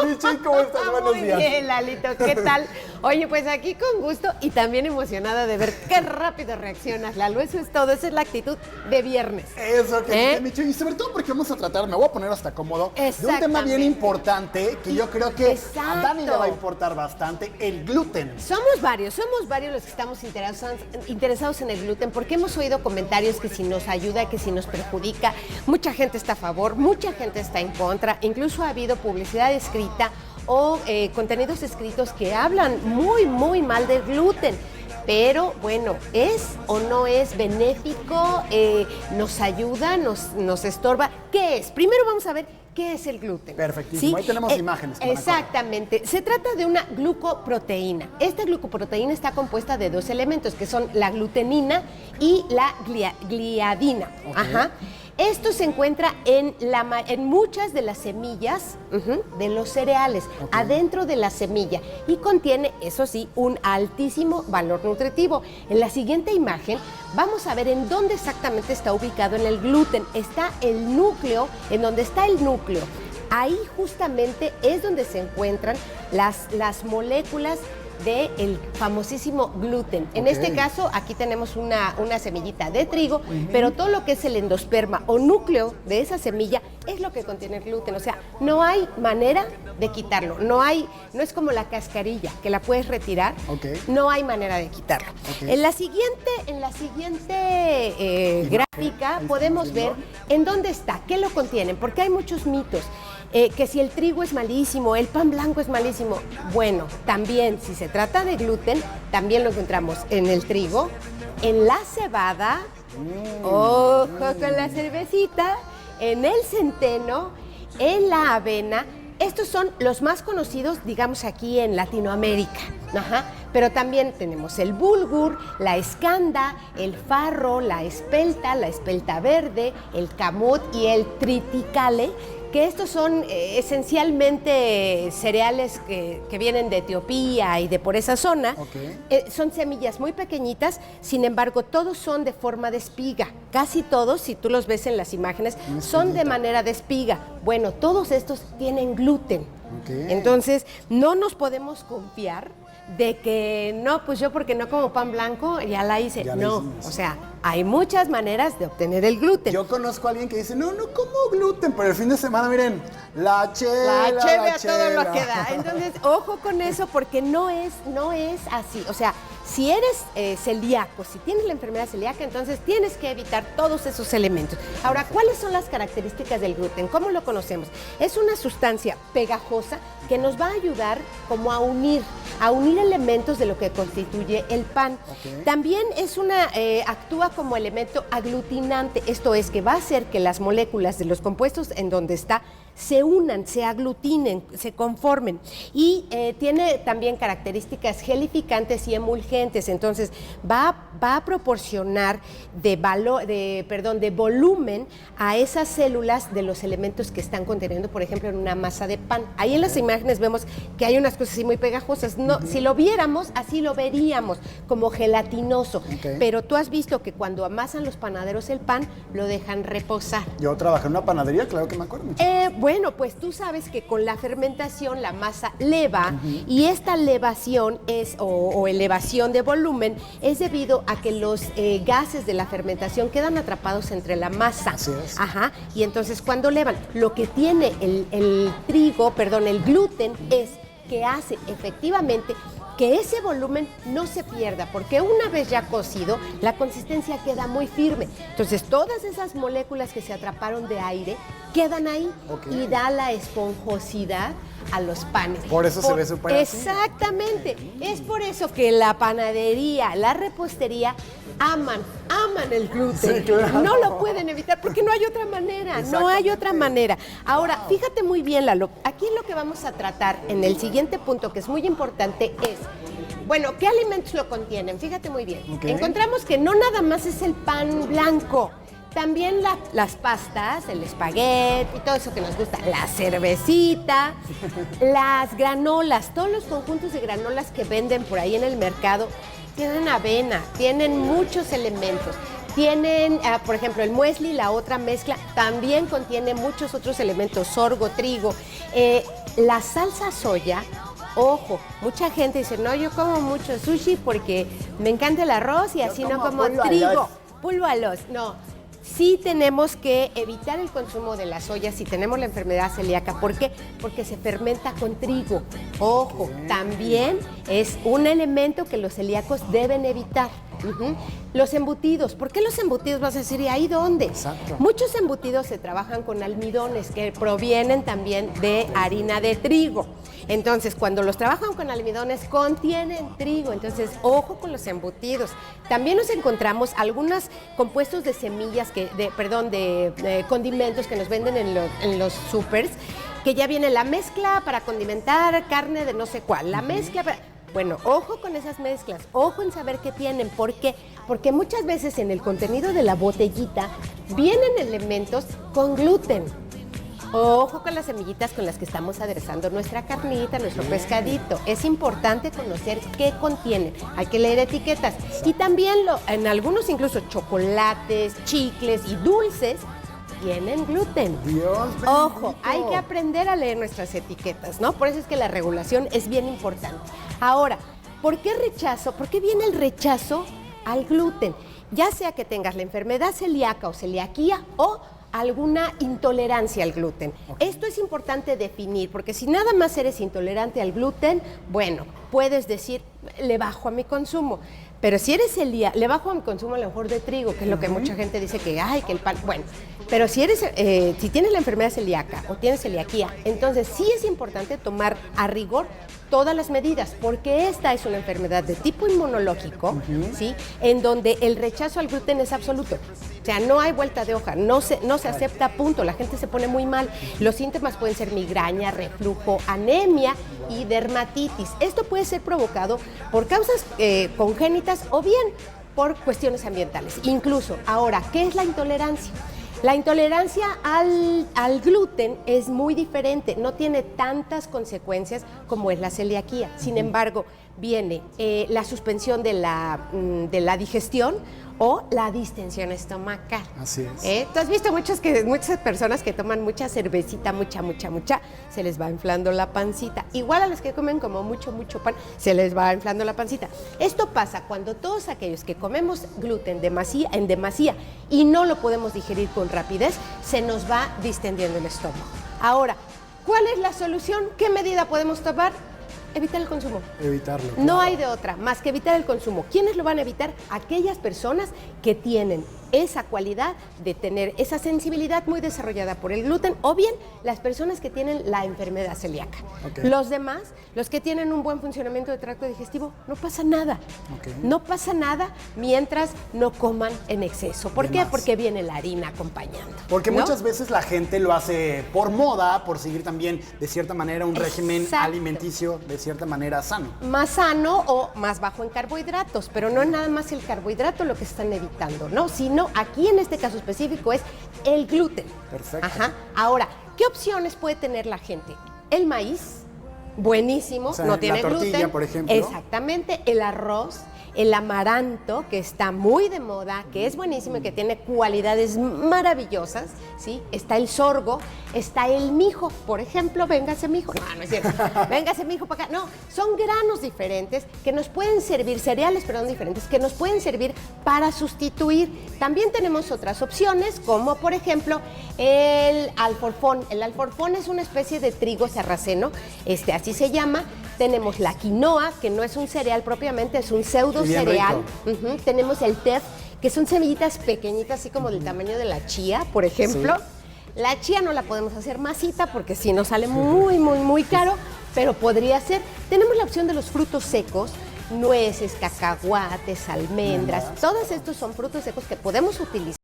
Michi, ¿cómo estás? Buenos días. Muy bien, Lalito, ¿qué tal? Oye, pues aquí con gusto y también emocionada de ver qué rápido reaccionas, Lalo. Eso es todo, esa es la actitud de viernes. Eso, que Michi, y sobre todo porque vamos a tratar, me voy a poner hasta cómodo, de un tema bien importante que yo creo que a Dani le va a importar bastante, el gluten. Somos varios los que estamos interesados en el gluten porque hemos oído comentarios que si nos ayuda, que si nos perjudica. Mucha gente está a favor, mucha gente está en contra, incluso ha habido publicidad escrita o contenidos escritos que hablan muy, muy mal del gluten. Pero bueno, ¿es o no es benéfico? ¿Nos ayuda? ¿Nos estorba? ¿Qué es? Primero vamos a ver qué es el gluten. Perfectísimo, ¿sí? Ahí tenemos imágenes. Exactamente, se trata de una glucoproteína. Esta glucoproteína está compuesta de dos elementos que son la glutenina y la gliadina. Okay. Ajá. Esto se encuentra en muchas de las semillas de los cereales, adentro de la semilla, y contiene, eso sí, un altísimo valor nutritivo. En la siguiente imagen vamos a ver en dónde exactamente está ubicado en el gluten. Está el núcleo, en donde está el núcleo. Ahí justamente es donde se encuentran las moléculas del famosísimo gluten. En este caso, aquí tenemos una semillita de trigo, pero todo lo que es el endosperma o núcleo de esa semilla es lo que contiene el gluten. O sea, no hay manera de quitarlo. No es como la cascarilla, que la puedes retirar. No hay manera de quitarlo. En la siguiente gráfica podemos ver en dónde está, qué lo contienen, porque hay muchos mitos. Que si el trigo es malísimo, el pan blanco es malísimo. Bueno, también si se trata de gluten, también lo encontramos en el trigo, en la cebada, ojo con la cervecita, en el centeno, en la avena. Estos son los más conocidos, digamos, aquí en Latinoamérica. Ajá. Pero también tenemos el bulgur, la escanda, el farro, la espelta verde, el camut y el triticale, que estos son esencialmente cereales que vienen de Etiopía y de por esa zona. Son semillas muy pequeñitas, sin embargo, todos son de forma de espiga. Casi todos, si tú los ves en las imágenes, son de manera de espiga. Bueno, todos estos tienen gluten. Entonces, no nos podemos confiar de que no, pues yo porque no como pan blanco ya la hice. No, o sea, hay muchas maneras de obtener el gluten. Yo conozco a alguien que dice, no como gluten, pero el fin de semana, miren, la chela a todo lo que da. Entonces, ojo con eso porque no es así. O sea, si eres celíaco, si tienes la enfermedad celíaca, entonces tienes que evitar todos esos elementos. Ahora, ¿cuáles son las características del gluten? ¿Cómo lo conocemos? Es una sustancia pegajosa que nos va a ayudar como a unir elementos de lo que constituye el pan. También actúa como elemento aglutinante, esto es que va a hacer que las moléculas de los compuestos en donde está se unan, se aglutinen, se conformen, y tiene también características gelificantes y emulgentes. Entonces va a proporcionar de volumen a esas células de los elementos que están conteniendo, por ejemplo, en una masa de pan. Ahí en las imágenes vemos que hay unas cosas así muy pegajosas. No, si lo viéramos, así lo veríamos, como gelatinoso. Pero tú has visto que cuando amasan los panaderos el pan, lo dejan reposar. Yo trabajé en una panadería, claro que me acuerdo. Bueno, pues tú sabes que con la fermentación la masa leva, y esta levación o elevación de volumen es debido a que los gases de la fermentación quedan atrapados entre la masa. Así es. Ajá. Y entonces cuando levan, lo que tiene el gluten es que hace efectivamente que ese volumen no se pierda, porque una vez ya cocido, la consistencia queda muy firme. Entonces, todas esas moléculas que se atraparon de aire quedan ahí y da la esponjosidad a los panes. Por eso se ve súper así. Exactamente. Es por eso que la panadería, la repostería aman el gluten. Sí, claro. No lo pueden evitar porque no hay otra manera, no hay otra manera. Ahora, fíjate muy bien, Lalo, aquí lo que vamos a tratar en el siguiente punto, que es muy importante, es, bueno, ¿qué alimentos lo contienen? Fíjate muy bien. Encontramos que no nada más es el pan blanco, también las pastas, el espagueti y todo eso que nos gusta, la cervecita, las granolas, todos los conjuntos de granolas que venden por ahí en el mercado tienen avena, tienen muchos elementos. Tienen, por ejemplo, el muesli, la otra mezcla, también contiene muchos otros elementos, sorgo, trigo. La salsa soya, ojo, mucha gente dice, no, yo como mucho sushi porque me encanta el arroz y así no como trigo. Pulvalos, no. Sí tenemos que evitar el consumo de la soya si tenemos la enfermedad celíaca. ¿Por qué? Porque se fermenta con trigo. Ojo, también es un elemento que los celíacos deben evitar. Los embutidos. ¿Por qué los embutidos? Vas a decir, ¿y ahí dónde? Exacto. Muchos embutidos se trabajan con almidones que provienen también de harina de trigo. Entonces, cuando los trabajan con almidones, contienen trigo. Entonces, ojo con los embutidos. También nos encontramos algunos compuestos de semillas, de condimentos que nos venden en los supers, que ya viene la mezcla para condimentar carne de no sé cuál. La mezcla para... Bueno, ojo con esas mezclas, ojo en saber qué tienen. ¿Por qué? Porque muchas veces en el contenido de la botellita vienen elementos con gluten. Ojo con las semillitas con las que estamos aderezando nuestra carnita, nuestro pescadito. Es importante conocer qué contienen. Hay que leer etiquetas. Y también en algunos incluso chocolates, chicles y dulces tienen gluten. Dios bendito. Ojo, hay que aprender a leer nuestras etiquetas, ¿no? Por eso es que la regulación es bien importante. Ahora, ¿por qué rechazo? ¿Por qué viene el rechazo al gluten? Ya sea que tengas la enfermedad celíaca o celiaquía o alguna intolerancia al gluten. Okay. Esto es importante definir, porque si nada más eres intolerante al gluten, bueno, puedes decir, le bajo a mi consumo. Pero si eres celíaco, le bajo a mi consumo a lo mejor de trigo, que es lo que mucha gente dice que, ay, que el pan, bueno. Pero si tienes la enfermedad celíaca o tienes celiaquía, entonces sí es importante tomar a rigor todas las medidas, porque esta es una enfermedad de tipo inmunológico, ¿sí? En donde el rechazo al gluten es absoluto. O sea, no hay vuelta de hoja, no se acepta, punto. La gente se pone muy mal. Los síntomas pueden ser migraña, reflujo, anemia y dermatitis. Esto puede ser provocado por causas congénitas o bien por cuestiones ambientales. Incluso, ahora, ¿qué es la intolerancia? La intolerancia al gluten es muy diferente, no tiene tantas consecuencias como es la celiaquía. Sin embargo, viene la suspensión de la digestión o la distensión estomacal. Así es. Tú has visto muchas personas que toman mucha cervecita, mucha, se les va inflando la pancita. Igual a los que comen como mucho pan, se les va inflando la pancita. Esto pasa cuando todos aquellos que comemos gluten en demasía y no lo podemos digerir con rapidez, se nos va distendiendo el estómago. Ahora, ¿cuál es la solución? ¿Qué medida podemos tomar? Evitar el consumo. Evitarlo. Claro. No hay de otra, más que evitar el consumo. ¿Quiénes lo van a evitar? Aquellas personas que tienen esa cualidad de tener esa sensibilidad muy desarrollada por el gluten, o bien las personas que tienen la enfermedad celíaca. Okay. Los demás, los que tienen un buen funcionamiento del tracto digestivo, no pasa nada. Okay. No pasa nada mientras no coman en exceso. ¿Por qué? Porque viene la harina acompañando. Porque muchas veces la gente lo hace por moda, por seguir también de cierta manera un régimen alimenticio de cierta manera sano. Más sano o más bajo en carbohidratos, pero no es nada más el carbohidrato lo que están evitando, ¿no? Sino aquí en este caso específico es el gluten. Perfecto. Ajá. Ahora, ¿qué opciones puede tener la gente? El maíz, buenísimo, o sea, no tiene gluten. La tortilla, por ejemplo. Exactamente, el arroz, el amaranto, que está muy de moda, que es buenísimo y que tiene cualidades maravillosas, ¿sí? Está el sorgo, está el mijo, por ejemplo, véngase mijo. No es cierto, véngase mijo para acá. No, son granos diferentes que nos pueden servir, cereales, perdón, diferentes, que nos pueden servir para sustituir. También tenemos otras opciones, como por ejemplo el alforfón. El alforfón es una especie de trigo sarraceno, así se llama. Tenemos la quinoa, que no es un cereal propiamente, es un pseudo cereal. Tenemos el teff, que son semillitas pequeñitas, así como del tamaño de la chía, por ejemplo. Sí. La chía no la podemos hacer masita porque si nos sale muy caro, pero podría ser. Tenemos la opción de los frutos secos, nueces, cacahuates, almendras. Todos estos son frutos secos que podemos utilizar